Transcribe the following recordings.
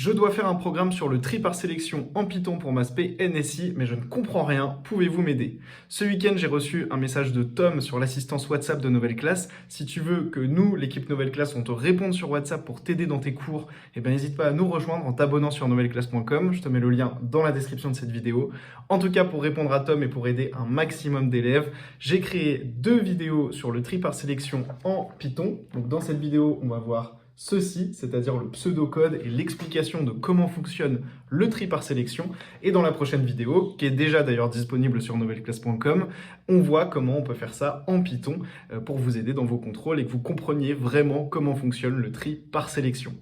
Je dois faire un programme sur le tri par sélection en Python pour m'aspect NSI, mais je ne comprends rien. Pouvez-vous m'aider? Ce week-end, j'ai reçu un message de Tom sur l'assistance WhatsApp de Nouvelle Classe. Si tu veux que nous, l'équipe Nouvelle Classe, on te réponde sur WhatsApp pour t'aider dans tes cours, n'hésite pas à nous rejoindre en t'abonnant sur nouvelleclasse.com. Je te mets le lien dans la description de cette vidéo. En tout cas, pour répondre à Tom et pour aider un maximum d'élèves, j'ai créé 2 vidéos sur le tri par sélection en Python. Donc dans cette vidéo, on va voir ceci, c'est-à-dire le pseudocode et l'explication de comment fonctionne le tri par sélection. Et dans la prochaine vidéo, qui est déjà d'ailleurs disponible sur nouvelleclasse.com, on voit comment on peut faire ça en Python pour vous aider dans vos contrôles et que vous compreniez vraiment comment fonctionne le tri par sélection.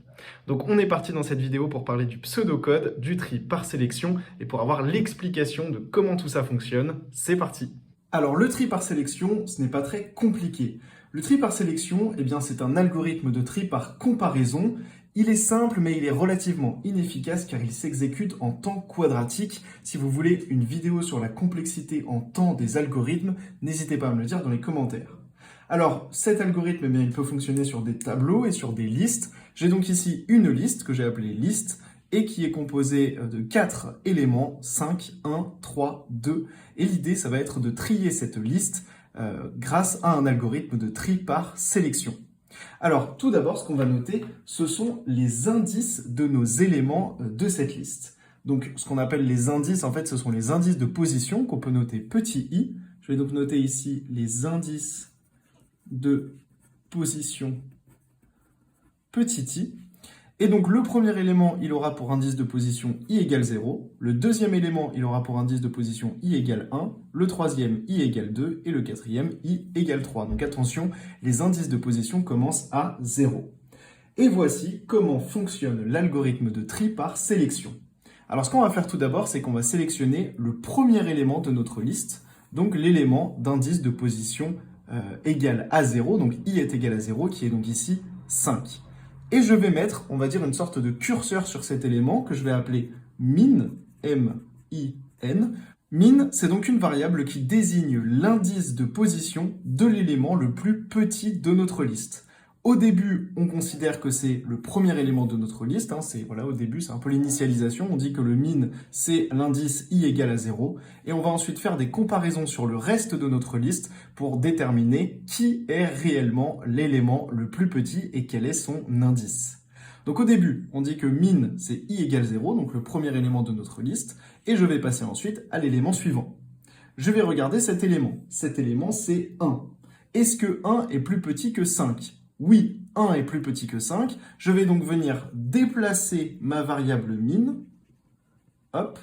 Donc on est parti dans cette vidéo pour parler du pseudocode, du tri par sélection et pour avoir l'explication de comment tout ça fonctionne. C'est parti! Alors le tri par sélection, ce n'est pas très compliqué. Le tri par sélection, c'est un algorithme de tri par comparaison. Il est simple, mais il est relativement inefficace car il s'exécute en temps quadratique. Si vous voulez une vidéo sur la complexité en temps des algorithmes, n'hésitez pas à me le dire dans les commentaires. Alors, cet algorithme, il peut fonctionner sur des tableaux et sur des listes. J'ai donc ici une liste que j'ai appelée liste et qui est composée de 4 éléments, 5, 1, 3, 2. Et l'idée, ça va être de trier cette liste grâce à un algorithme de tri par sélection. Alors, tout d'abord, ce qu'on va noter, ce sont les indices de nos éléments de cette liste. Donc, ce qu'on appelle les indices, en fait, ce sont les indices de position qu'on peut noter petit i. Je vais donc noter ici les indices de position petit i. Et donc, le premier élément, il aura pour indice de position i égale 0. Le deuxième élément, il aura pour indice de position i égale 1. Le troisième, i égale 2. Et le quatrième, i égale 3. Donc attention, les indices de position commencent à 0. Et voici comment fonctionne l'algorithme de tri par sélection. Alors, ce qu'on va faire tout d'abord, c'est qu'on va sélectionner le premier élément de notre liste, donc l'élément d'indice de position égal à 0. Donc, i est égal à 0, qui est donc ici 5. Et je vais mettre, on va dire, une sorte de curseur sur cet élément que je vais appeler min, M-I-N. Min, c'est donc une variable qui désigne l'indice de position de l'élément le plus petit de notre liste. Au début, on considère que c'est le premier élément de notre liste. Au début, c'est un peu l'initialisation. On dit que le min, c'est l'indice i égale à 0. Et on va ensuite faire des comparaisons sur le reste de notre liste pour déterminer qui est réellement l'élément le plus petit et quel est son indice. Donc au début, on dit que min, c'est i égale 0, donc le premier élément de notre liste. Et je vais passer ensuite à l'élément suivant. Je vais regarder cet élément. Cet élément, c'est 1. Est-ce que 1 est plus petit que 5 ? Oui, 1 est plus petit que 5. Je vais donc venir déplacer ma variable min, hop,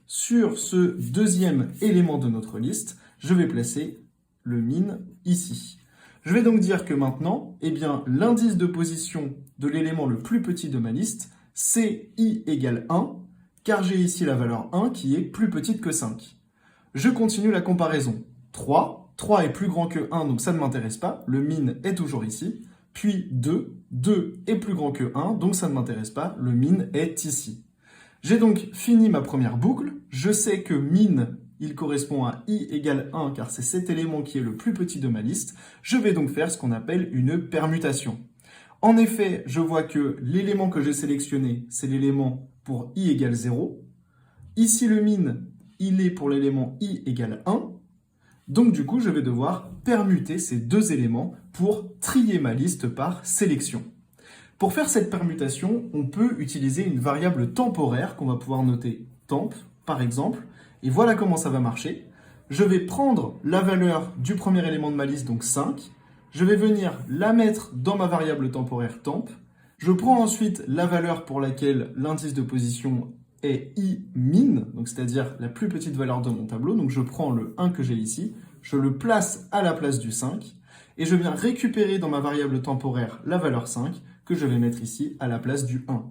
sur ce deuxième élément de notre liste. Je vais placer le min ici. Je vais donc dire que maintenant, l'indice de position de l'élément le plus petit de ma liste, c'est i égale 1, car j'ai ici la valeur 1 qui est plus petite que 5. Je continue la comparaison. 3 est plus grand que 1, donc ça ne m'intéresse pas. Le min est toujours ici. Puis 2 est plus grand que 1, donc ça ne m'intéresse pas. Le min est ici. J'ai donc fini ma première boucle. Je sais que min, il correspond à i égale 1, car c'est cet élément qui est le plus petit de ma liste. Je vais donc faire ce qu'on appelle une permutation. En effet, je vois que l'élément que j'ai sélectionné, c'est l'élément pour i égale 0. Ici, le min, il est pour l'élément i égale 1. Donc du coup, je vais devoir permuter ces deux éléments pour trier ma liste par sélection. Pour faire cette permutation, on peut utiliser une variable temporaire qu'on va pouvoir noter temp, par exemple. Et voilà comment ça va marcher. Je vais prendre la valeur du premier élément de ma liste, donc 5. Je vais venir la mettre dans ma variable temporaire temp. Je prends ensuite la valeur pour laquelle l'indice de position est i min, donc c'est-à-dire la plus petite valeur de mon tableau. Donc je prends le 1 que j'ai ici, je le place à la place du 5, et je viens récupérer dans ma variable temporaire la valeur 5, que je vais mettre ici à la place du 1.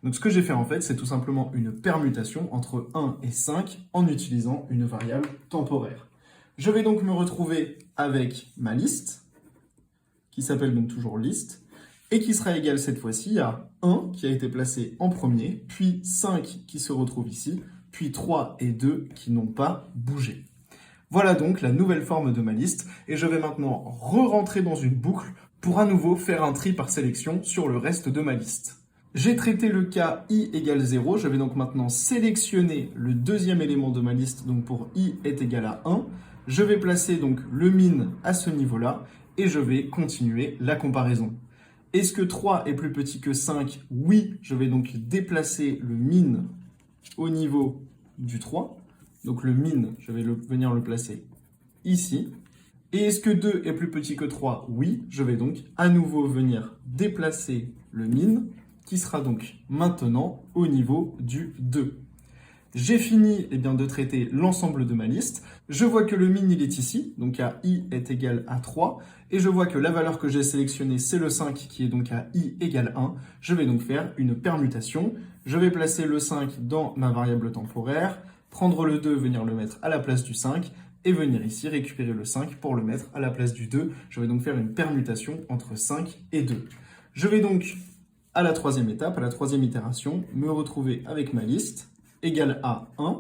Donc ce que j'ai fait en fait, c'est tout simplement une permutation entre 1 et 5 en utilisant une variable temporaire. Je vais donc me retrouver avec ma liste, qui s'appelle donc toujours liste, et qui sera égale cette fois-ci à 1 qui a été placé en premier, puis 5 qui se retrouve ici, puis 3 et 2 qui n'ont pas bougé. Voilà donc la nouvelle forme de ma liste, et je vais maintenant re-rentrer dans une boucle pour à nouveau faire un tri par sélection sur le reste de ma liste. J'ai traité le cas i égale 0, je vais donc maintenant sélectionner le deuxième élément de ma liste, donc pour i est égal à 1. Je vais placer donc le min à ce niveau-là et je vais continuer la comparaison. Est-ce que 3 est plus petit que 5? Oui, je vais donc déplacer le min au niveau du 3. Donc le min, je vais venir le placer ici. Et est-ce que 2 est plus petit que 3? Oui, je vais donc à nouveau venir déplacer le min, qui sera donc maintenant au niveau du 2. J'ai fini de traiter l'ensemble de ma liste. Je vois que le min il est ici, donc à i est égal à 3. Et je vois que la valeur que j'ai sélectionnée, c'est le 5 qui est donc à i égale 1. Je vais donc faire une permutation. Je vais placer le 5 dans ma variable temporaire, prendre le 2, venir le mettre à la place du 5, et venir ici récupérer le 5 pour le mettre à la place du 2. Je vais donc faire une permutation entre 5 et 2. Je vais donc, à la troisième étape, à la troisième itération, me retrouver avec ma liste égale à 1,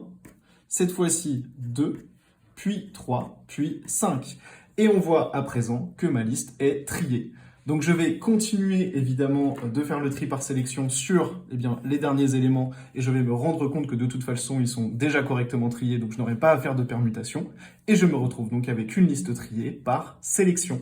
cette fois-ci 2, puis 3, puis 5. Et on voit à présent que ma liste est triée. Donc je vais continuer évidemment de faire le tri par sélection sur les derniers éléments et je vais me rendre compte que de toute façon ils sont déjà correctement triés, donc je n'aurai pas à faire de permutation. Et je me retrouve donc avec une liste triée par sélection.